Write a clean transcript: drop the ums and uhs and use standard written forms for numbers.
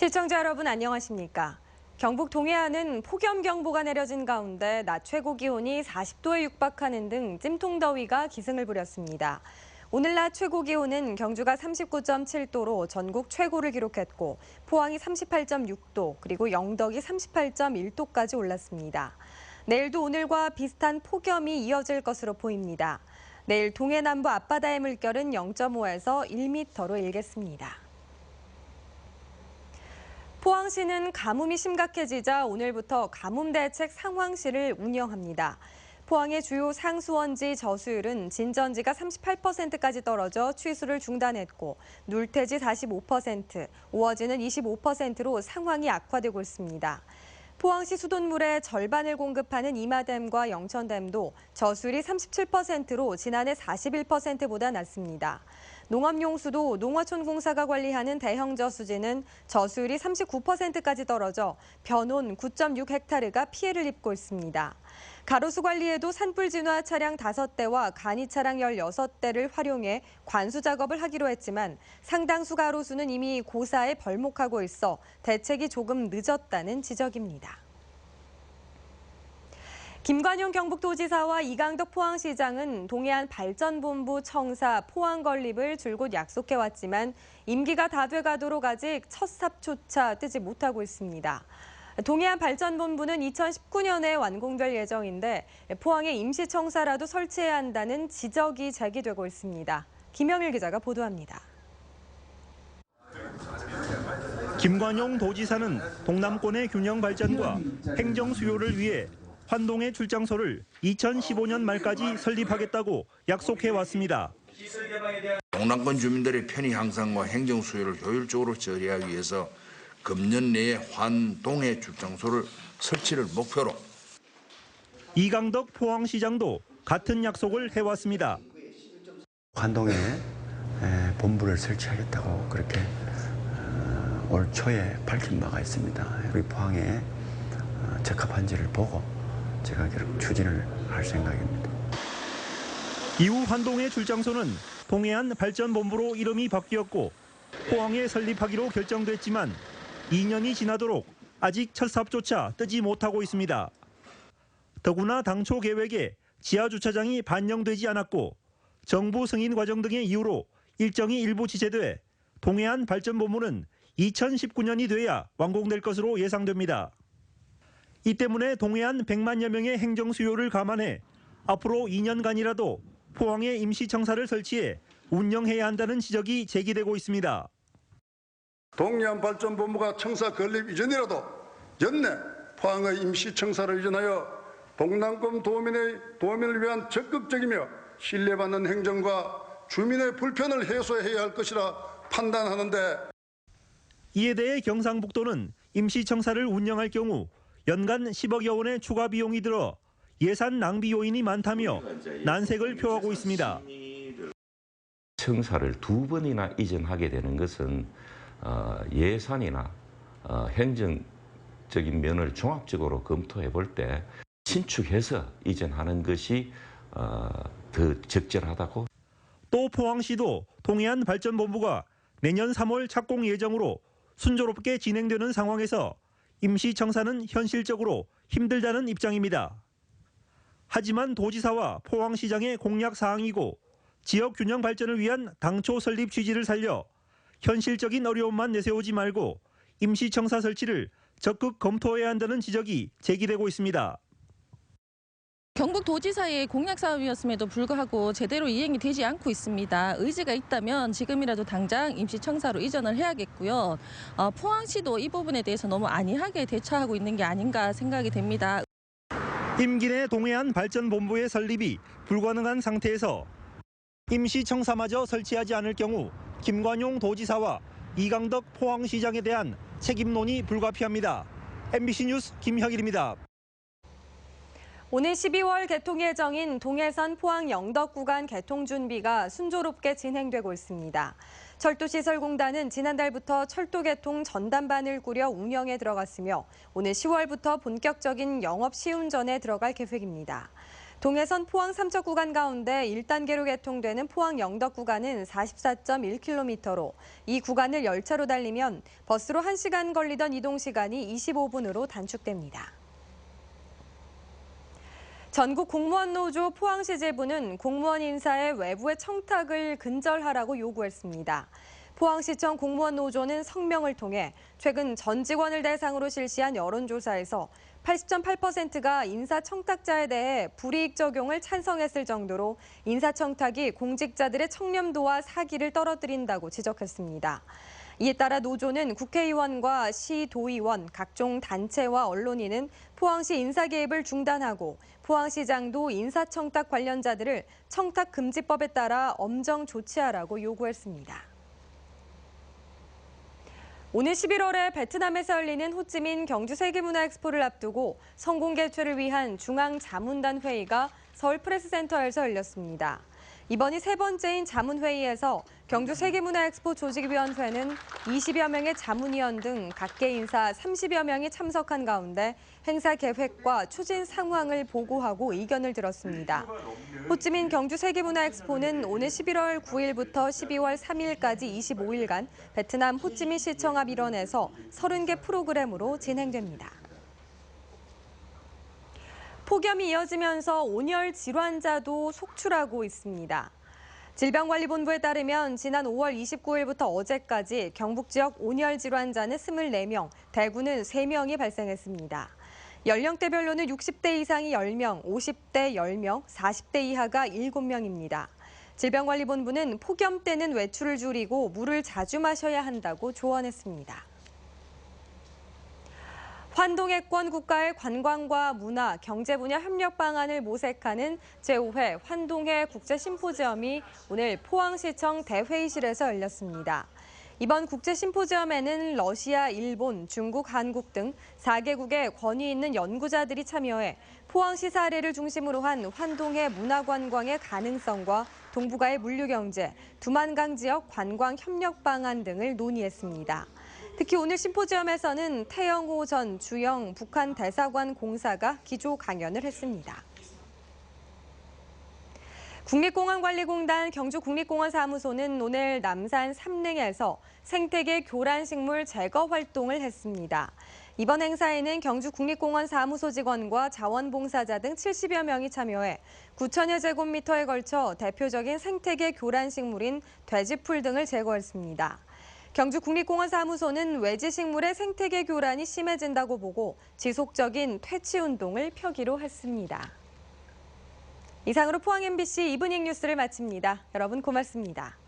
시청자 여러분 안녕하십니까? 경북 동해안은 폭염경보가 내려진 가운데 낮 최고 기온이 40도에 육박하는 등 찜통더위가 기승을 부렸습니다. 오늘 낮 최고 기온은 경주가 39.7도로 전국 최고를 기록했고 포항이 38.6도 그리고 영덕이 38.1도까지 올랐습니다. 내일도 오늘과 비슷한 폭염이 이어질 것으로 보입니다. 내일 동해 남부 앞바다의 물결은 0.5에서 1m로 일겠습니다. 포항시는 가뭄이 심각해지자 오늘부터 가뭄 대책 상황실을 운영합니다. 포항의 주요 상수원지 저수율은 진전지가 38%까지 떨어져 취수를 중단했고 눌태지 45%, 오어지는 25%로 상황이 악화되고 있습니다. 포항시 수돗물의 절반을 공급하는 이마댐과 영천댐도 저수율이 37%로 지난해 41%보다 낮습니다. 농업용수도 농어촌공사가 관리하는 대형 저수지는 저수율이 39%까지 떨어져 벼논 9.6헥타르가 피해를 입고 있습니다. 가로수 관리에도 산불 진화 차량 5대와 간이 차량 16대를 활용해 관수 작업을 하기로 했지만 상당수 가로수는 이미 고사에 벌목하고 있어 대책이 조금 늦었다는 지적입니다. 김관용 경북도지사와 이강덕 포항시장은 동해안 발전본부 청사 포항 건립을 줄곧 약속해왔지만 임기가 다 돼가도록 아직 첫 삽조차 뜨지 못하고 있습니다. 동해안 발전본부는 2019년에 완공될 예정인데 포항에 임시청사라도 설치해야 한다는 지적이 제기되고 있습니다. 김영일 기자가 보도합니다. 김관용 도지사는 동남권의 균형 발전과 행정 수요를 위해 환동의 출장소를 2015년 말까지 설립하겠다고 약속해왔습니다. 동남권 주민들의 편의 향상과 행정 수요를 효율적으로 처리하기 위해서 금년 내에 환동의 출장소를 설치를 목표로. 이강덕 포항시장도 같은 약속을 해왔습니다. 환동에 본부를 설치하겠다고 그렇게 올 초에 밝힌 바가 있습니다. 우리 포항에 적합한지를 보고 제가 계속 추진을 할 생각입니다. 이후 환동의 출장소는 동해안 발전본부로 이름이 바뀌었고 포항에 설립하기로 결정됐지만 2년이 지나도록 아직 첫 삽조차 뜨지 못하고 있습니다. 더구나 당초 계획에 지하주차장이 반영되지 않았고 정부 승인 과정 등의 이유로 일정이 일부 지체돼 동해안 발전본부는 2019년이 돼야 완공될 것으로 예상됩니다. 이 때문에 동해안 100만여 명의 행정 수요를 감안해 앞으로 2년간이라도 포항에 임시청사를 설치해 운영해야 한다는 지적이 제기되고 있습니다. 동해안 발전본부가 청사 건립 이전이라도 연내 포항의 임시청사를 이전하여 동남권 도민을 위한 적극적이며 신뢰받는 행정과 주민의 불편을 해소해야 할 것이라 판단하는데 이에 대해 경상북도는 임시청사를 운영할 경우 연간 10억여 원의 추가 비용이 들어 예산 낭비 요인이 많다며 난색을 표하고 있습니다. 청사를 2번이나 이전하게 되는 것은 예산이나 행정적인 면을 종합적으로 검토해 볼 때 신축해서 이전하는 것이 더 적절하다고. 또 포항시도 동해안 발전본부가 내년 3월 착공 예정으로 순조롭게 진행되는 상황에서 임시청사는 현실적으로 힘들다는 입장입니다. 하지만 도지사와 포항시장의 공약 사항이고 지역 균형 발전을 위한 당초 설립 취지를 살려 현실적인 어려움만 내세우지 말고 임시청사 설치를 적극 검토해야 한다는 지적이 제기되고 있습니다. 경북도지사의 공약 사업이었음에도 불구하고 제대로 이행이 되지 않고 있습니다. 의지가 있다면 지금이라도 당장 임시청사로 이전을 해야겠고요. 포항시도 이 부분에 대해서 너무 안이하게 대처하고 있는 게 아닌가 생각이 됩니다. 임기 내 동해안 발전본부의 설립이 불가능한 상태에서 임시청사마저 설치하지 않을 경우 김관용 도지사와 이강덕 포항시장에 대한 책임론이 불가피합니다. MBC 뉴스 김혁일입니다. 오늘 12월 개통 예정인 동해선 포항 영덕 구간 개통 준비가 순조롭게 진행되고 있습니다. 철도시설공단은 지난달부터 철도 개통 전담반을 꾸려 운영에 들어갔으며 오늘 10월부터 본격적인 영업 시운전에 들어갈 계획입니다. 동해선 포항 삼척 구간 가운데 1단계로 개통되는 포항 영덕 구간은 44.1km로 이 구간을 열차로 달리면 버스로 1시간 걸리던 이동 시간이 25분으로 단축됩니다. 전국 공무원 노조 포항시 지부는 공무원 인사의 외부의 청탁을 근절하라고 요구했습니다. 포항시청 공무원 노조는 성명을 통해 최근 전 직원을 대상으로 실시한 여론조사에서 80.8%가 인사청탁자에 대해 불이익 적용을 찬성했을 정도로 인사청탁이 공직자들의 청렴도와 사기를 떨어뜨린다고 지적했습니다. 이에 따라 노조는 국회의원과 시도의원, 각종 단체와 언론인은 포항시 인사 개입을 중단하고 포항시장도 인사청탁 관련자들을 청탁금지법에 따라 엄정 조치하라고 요구했습니다. 오늘 11월에 베트남에서 열리는 호찌민 경주 세계문화엑스포를 앞두고 성공 개최를 위한 중앙자문단 회의가 서울 프레스센터에서 열렸습니다. 이번이 세 번째인 자문회의에서 경주 세계문화엑스포 조직위원회는 20여 명의 자문위원 등 각계 인사 30여 명이 참석한 가운데 행사 계획과 추진 상황을 보고하고 의견을 들었습니다. 호찌민 경주 세계문화엑스포는 오늘 11월 9일부터 12월 3일까지 25일간 베트남 호찌민 시청 앞 일원에서 30개 프로그램으로 진행됩니다. 폭염이 이어지면서 온열 질환자도 속출하고 있습니다. 질병관리본부에 따르면 지난 5월 29일부터 어제까지 경북 지역 온열 질환자는 24명, 대구는 3명이 발생했습니다. 연령대별로는 60대 이상이 10명, 50대 10명, 40대 이하가 7명입니다. 질병관리본부는 폭염 때는 외출을 줄이고 물을 자주 마셔야 한다고 조언했습니다. 환동해권 국가의 관광과 문화, 경제 분야 협력 방안을 모색하는 제5회 환동해 국제심포지엄이 오늘 포항시청 대회의실에서 열렸습니다. 이번 국제심포지엄에는 러시아, 일본, 중국, 한국 등 4개국의 권위 있는 연구자들이 참여해 포항시 사례를 중심으로 한 환동해 문화관광의 가능성과 동북아의 물류경제, 두만강 지역 관광 협력 방안 등을 논의했습니다. 특히 오늘 심포지엄에서는 태영호 전 주영 북한 대사관 공사가 기조 강연을 했습니다. 국립공원관리공단 경주국립공원사무소는 오늘 남산 삼릉에서 생태계 교란식물 제거 활동을 했습니다. 이번 행사에는 경주국립공원사무소 직원과 자원봉사자 등 70여 명이 참여해 9천여 제곱미터에 걸쳐 대표적인 생태계 교란식물인 돼지풀 등을 제거했습니다. 경주국립공원사무소는 외지식물의 생태계 교란이 심해진다고 보고 지속적인 퇴치 운동을 펴기로 했습니다. 이상으로 포항 MBC 이브닝 뉴스를 마칩니다. 여러분 고맙습니다.